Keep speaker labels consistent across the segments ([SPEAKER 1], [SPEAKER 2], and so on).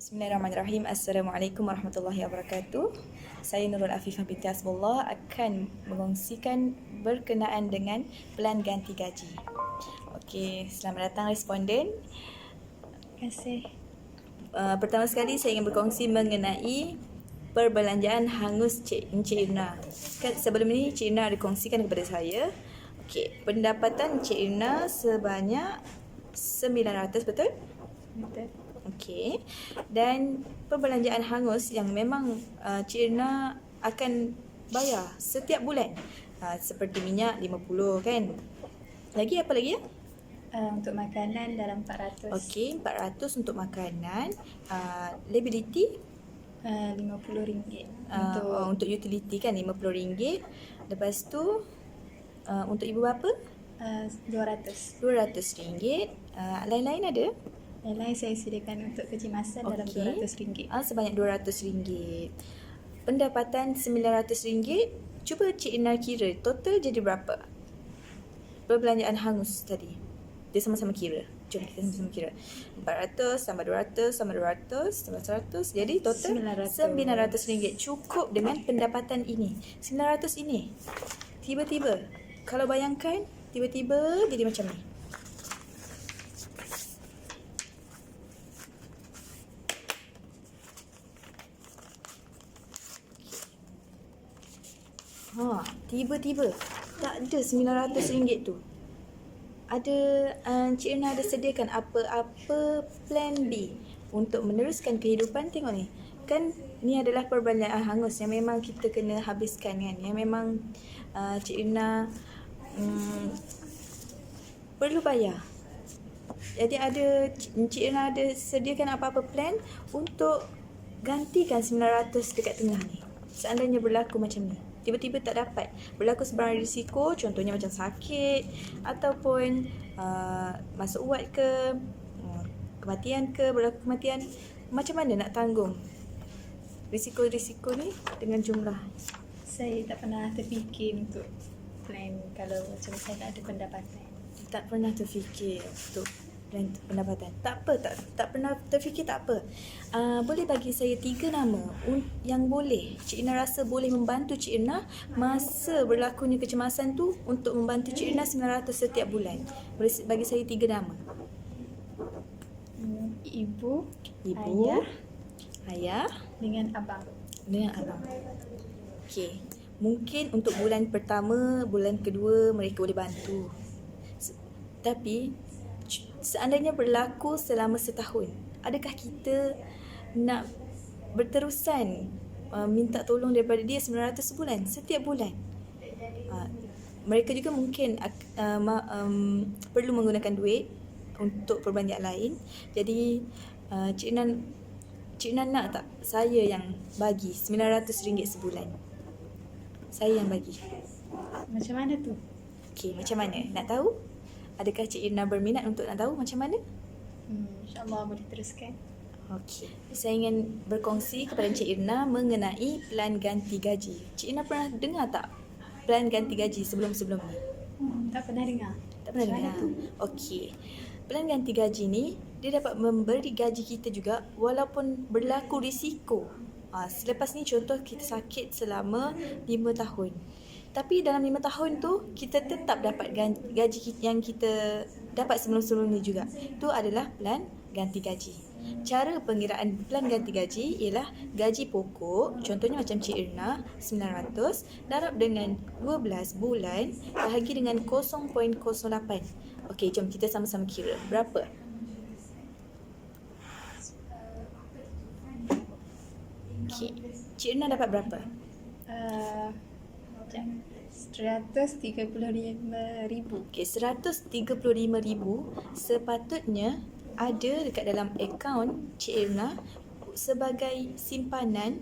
[SPEAKER 1] Bismillahirrahmanirrahim. Assalamualaikum warahmatullahi wabarakatuh. Saya Nurul Afifah binti Hasbullah akan mengongsikan berkenaan dengan pelan ganti gaji. Okey, selamat datang responden.
[SPEAKER 2] Terima kasih.
[SPEAKER 1] Pertama sekali saya ingin berkongsi mengenai perbelanjaan hangus Encik Irna. Sebelum ini Encik Irna ada kongsikan kepada saya. Okey, pendapatan Encik Irna sebanyak 900, betul?
[SPEAKER 2] Betul.
[SPEAKER 1] Okey. Dan perbelanjaan hangus yang memang Cik Irna akan bayar setiap bulan. Seperti minyak 50 kan. Lagi apa lagi ya?
[SPEAKER 2] Untuk makanan dalam 400.
[SPEAKER 1] Okey, 400 untuk makanan. Liability
[SPEAKER 2] RM50.
[SPEAKER 1] untuk utility kan RM50. Lepas tu untuk ibu bapa
[SPEAKER 2] RM200.
[SPEAKER 1] RM200. Lain-lain ada?
[SPEAKER 2] Lain-lain saya sediakan untuk kejimasan dalam
[SPEAKER 1] Okey.
[SPEAKER 2] RM200.
[SPEAKER 1] Sebanyak RM200. Pendapatan RM900. Cuba Cik Irna kira total jadi berapa? Perbelanjaan hangus tadi. Dia sama-sama kira. Jom kita sama-sama kira. 400 tambah 200 tambah 200 tambah 100. Jadi total RM900. Cukup dengan pendapatan ini. 900 ini. Tiba-tiba, kalau bayangkan, tiba-tiba jadi macam ni. Tiba-tiba tak ada RM900 tu. Ada Cik Irna ada sediakan apa-apa plan B untuk meneruskan kehidupan. Tengok ni. Kan ni adalah perbelanjaan hangus yang memang kita kena habiskan kan. Yang memang Cik Irna perlu bayar. Jadi Cik Irna ada sediakan apa-apa plan untuk gantikan 900 dekat tengah ni. Seandainya berlaku macam ni, tiba-tiba tak dapat, berlaku sebarang risiko, contohnya macam sakit ataupun masuk ward ke, kematian ke, berlaku kematian, macam mana nak tanggung risiko-risiko ni dengan jumlah?
[SPEAKER 2] Saya tak pernah terfikir untuk plan kalau macam saya tak ada pendapatan.
[SPEAKER 1] Tak pernah terfikir untuk plan pendapatan. Tak apa, tak pernah terfikir, tak apa. Boleh bagi saya 3 nama yang boleh Cik Irna rasa boleh membantu Cik Irna masa berlakunya kecemasan tu, untuk membantu Cik Irna 900 setiap bulan. Boleh bagi saya 3 nama.
[SPEAKER 2] Ibu,
[SPEAKER 1] ayah
[SPEAKER 2] dengan abang.
[SPEAKER 1] Okey. Mungkin untuk bulan pertama, bulan kedua mereka boleh bantu. Tapi seandainya berlaku selama setahun, adakah kita nak berterusan minta tolong daripada dia 900 sebulan, setiap bulan? Mereka juga mungkin perlu menggunakan duit untuk perbelanjaan lain. Jadi Cik Irna nak tak saya yang bagi RM900 sebulan? Saya yang bagi.
[SPEAKER 2] Macam mana tu?
[SPEAKER 1] Okey, macam mana? Nak tahu? Adakah Cik Irna berminat untuk nak tahu macam mana?
[SPEAKER 2] InsyaAllah boleh teruskan.
[SPEAKER 1] Okey. Saya ingin berkongsi kepada Cik Irna mengenai pelan ganti gaji. Cik Irna pernah dengar tak pelan ganti gaji sebelum-sebelum ni?
[SPEAKER 2] Tak pernah dengar.
[SPEAKER 1] Tak pernah dengar? Okey. Pelan ganti gaji ni, dia dapat memberi gaji kita juga walaupun berlaku risiko. Selepas ni contoh kita sakit selama 5 tahun. Tapi dalam 5 tahun tu, kita tetap dapat gaji yang kita dapat sebelum-sebelum ni juga. Itu adalah pelan ganti gaji. Cara pengiraan pelan ganti gaji ialah gaji pokok, contohnya macam Cik Irna, 900, darab dengan 12 bulan, bahagi dengan 0.08. Okey, jom kita sama-sama kira. Berapa? Okey, Cik Irna dapat berapa?
[SPEAKER 2] RM135,000.
[SPEAKER 1] Okey, RM135,000 sepatutnya ada dekat dalam akaun Cik Irna sebagai simpanan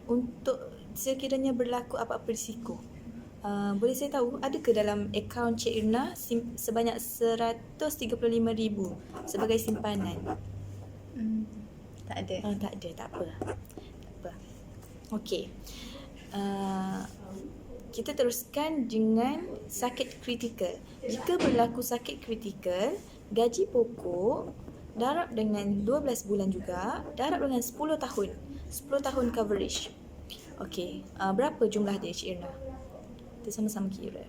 [SPEAKER 1] untuk sekiranya berlaku apa-apa risiko. Boleh saya tahu, ada ke dalam akaun Cik Irna sebanyak RM135,000 sebagai simpanan?
[SPEAKER 2] Tak ada.
[SPEAKER 1] Tak ada, tak apa. Okey. Kita teruskan dengan sakit kritikal. Jika berlaku sakit kritikal, gaji pokok darab dengan 12 bulan juga, darab dengan 10 tahun. 10 tahun coverage. Okey, berapa jumlah dia Cik Irna? Kita sama-sama kira.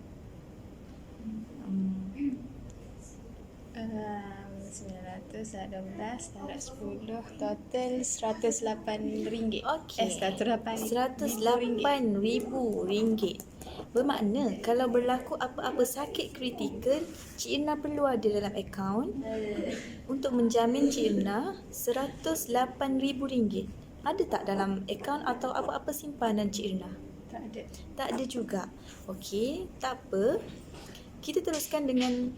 [SPEAKER 2] 912 darab 10 total RM108.
[SPEAKER 1] Okey.
[SPEAKER 2] RM108,000.
[SPEAKER 1] RM108,000. Bermakna kalau berlaku apa-apa sakit kritikal, Cik Irna perlu ada dalam akaun untuk menjamin Cik Irna RM108,000. Ada tak dalam akaun atau apa-apa simpanan Cik Irna?
[SPEAKER 2] Tak ada.
[SPEAKER 1] Tak ada juga. Okey, tak apa. Kita teruskan dengan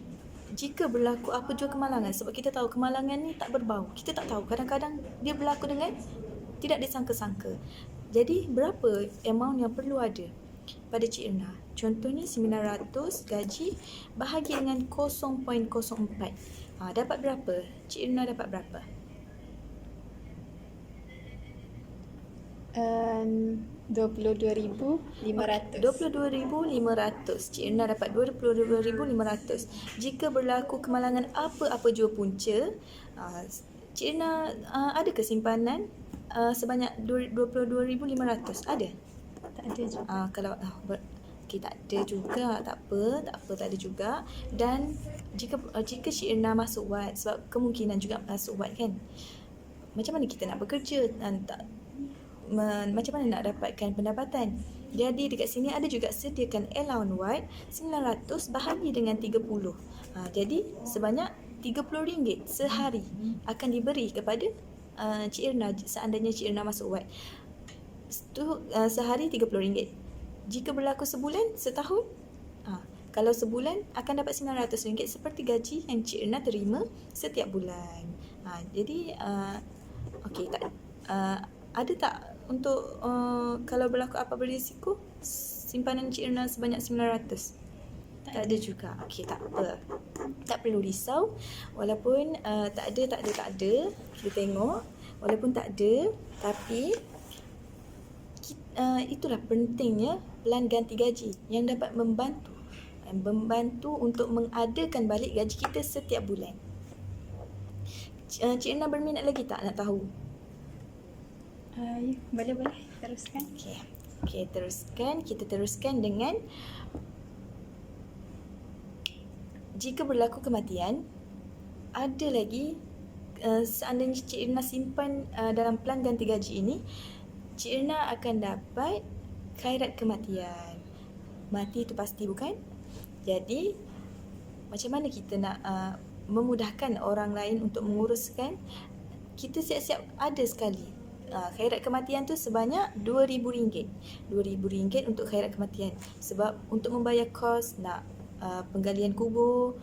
[SPEAKER 1] jika berlaku apa jua kemalangan. Sebab kita tahu kemalangan ni tak berbau. Kita tak tahu. Kadang-kadang dia berlaku dengan tidak disangka-sangka. Jadi berapa amount yang perlu ada pada Cik Irna? Contohnya 900 gaji bahagi dengan 0.04. Dapat berapa? Cik Irna dapat berapa?
[SPEAKER 2] RM22,500.
[SPEAKER 1] 22,500. Cik Irna dapat 22,500. Jika berlaku kemalangan apa-apa jua punca, Cik Irna ada ke simpanan sebanyak 22,500? Ada?
[SPEAKER 2] Tak ada juga.
[SPEAKER 1] Kalau okey, tak ada juga, tak ada juga. Dan jika Cik Irna masuk wad, sebab kemungkinan juga masuk wad kan, macam mana kita nak bekerja, macam mana nak dapatkan pendapatan. Jadi dekat sini ada juga sediakan allowance wad 900 bahagi dengan 30. Jadi sebanyak RM30 sehari akan diberi kepada Cik Irna seandainya Cik Irna masuk wad. Sehari RM30. Jika berlaku sebulan, setahun, kalau sebulan akan dapat RM900 seperti gaji yang Cik Irna terima setiap bulan. Jadi okey, tak ada tak untuk kalau berlaku apa-apa risiko simpanan Cik Irna sebanyak 900? Tak ada juga. Okey, tak apa. Tak perlu risau. Walaupun tak ada. Kita tengok. Walaupun tak ada, tapi itulah pentingnya pelan ganti gaji yang dapat membantu untuk mengadakan balik gaji kita setiap bulan. Cik Irna berminat lagi tak nak tahu?
[SPEAKER 2] Ya, boleh teruskan.
[SPEAKER 1] Okey, teruskan. Kita teruskan dengan jika berlaku kematian, ada lagi seandainya Cik Irna simpan dalam pelan ganti gaji ini, Cik Irna akan dapat khairat kematian. Mati itu pasti, bukan? Jadi macam mana kita nak memudahkan orang lain untuk menguruskan? Kita siap-siap ada sekali. Khairat kematian tu sebanyak RM2,000. RM2,000 untuk khairat kematian. Sebab untuk membayar kos nak penggalian kubur,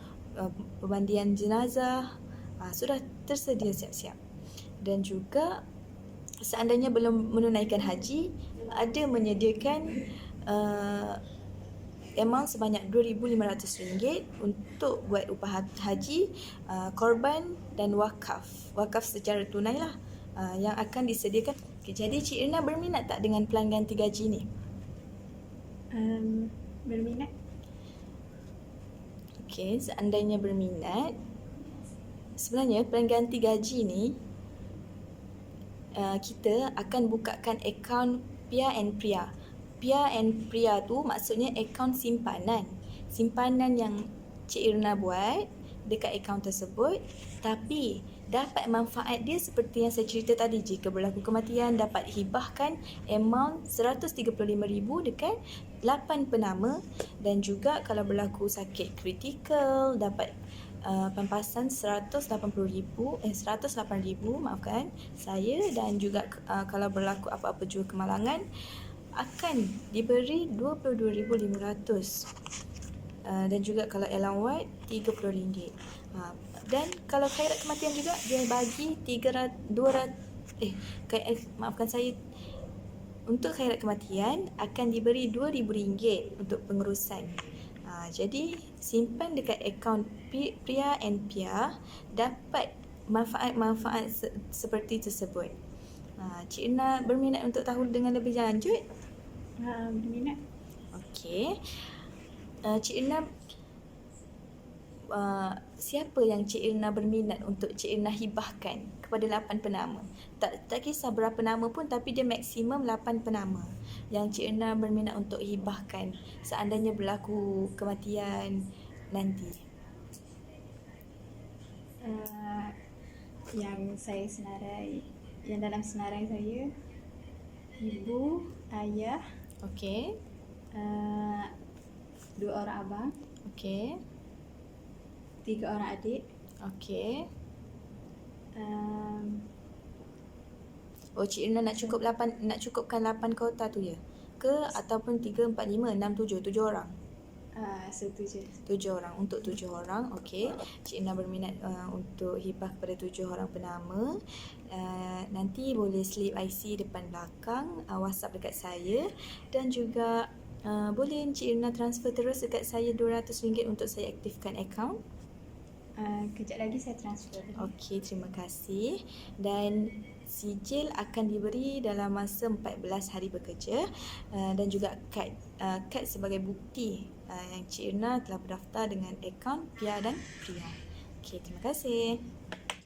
[SPEAKER 1] pemandian jenazah, sudah tersedia siap-siap. Dan juga seandainya belum menunaikan haji, ada menyediakan amount sebanyak RM2,500 untuk buat upah haji, korban dan wakaf. Wakaf secara tunai lah yang akan disediakan. Okay, jadi Cik Irna berminat tak dengan pelan ganti gaji ni?
[SPEAKER 2] Berminat.
[SPEAKER 1] Okey, seandainya berminat, sebenarnya pelan ganti gaji ni kita akan bukakan akaun PIA and PRIA. PIA and PRIA tu maksudnya akaun simpanan. Simpanan yang Cik Irna buat dekat akaun tersebut, tapi dapat manfaat dia seperti yang saya cerita tadi. Jika berlaku kematian, dapat hibahkan amount RM135,000 dekat 8 penama. Dan juga kalau berlaku sakit kritikal, dapat pampasan RM108,000, maafkan saya. Dan juga kalau berlaku apa-apa jua kemalangan, akan diberi RM22,500. Dan juga kalau allowance RM30. Dan kalau khairat kematian juga dia bagi maafkan saya, untuk khairat kematian akan diberi RM2,000 untuk pengurusan. Jadi simpan dekat akaun PRIA and PIA, dapat manfaat-manfaat seperti tersebut. Cik Irna berminat untuk tahu dengan lebih lanjut?
[SPEAKER 2] Berminat.
[SPEAKER 1] Okey. Cik Irna siapa yang Cik Irna berminat untuk Cik Irna hibahkan kepada 8 penama. Tak kisah berapa nama pun, tapi dia maksimum 8 penama yang Cik Irna berminat untuk hibahkan seandainya berlaku kematian nanti.
[SPEAKER 2] Yang saya senarai, yang dalam senarai saya, ibu, ayah,
[SPEAKER 1] Okey.
[SPEAKER 2] 2 orang abang,
[SPEAKER 1] Okey.
[SPEAKER 2] 3 orang adik,
[SPEAKER 1] Okey. Cik Irna nak cukupkan 8 kota tu je ke ataupun 3, 4, 5, 6, 7 orang?
[SPEAKER 2] satu je.
[SPEAKER 1] 7 orang. Untuk 7 orang, okey. Cik Irna berminat untuk hibah kepada 7 orang penama. Nanti boleh slip IC depan belakang, WhatsApp dekat saya, dan juga boleh Cik Irna transfer terus dekat saya RM200 untuk saya aktifkan akaun.
[SPEAKER 2] Kejap lagi saya transfer.
[SPEAKER 1] Okey, terima kasih. Dan sijil akan diberi dalam masa 14 hari bekerja, dan juga kad sebagai bukti yang Cik Irna telah berdaftar dengan akaun Pia dan Priya. Okey, terima kasih.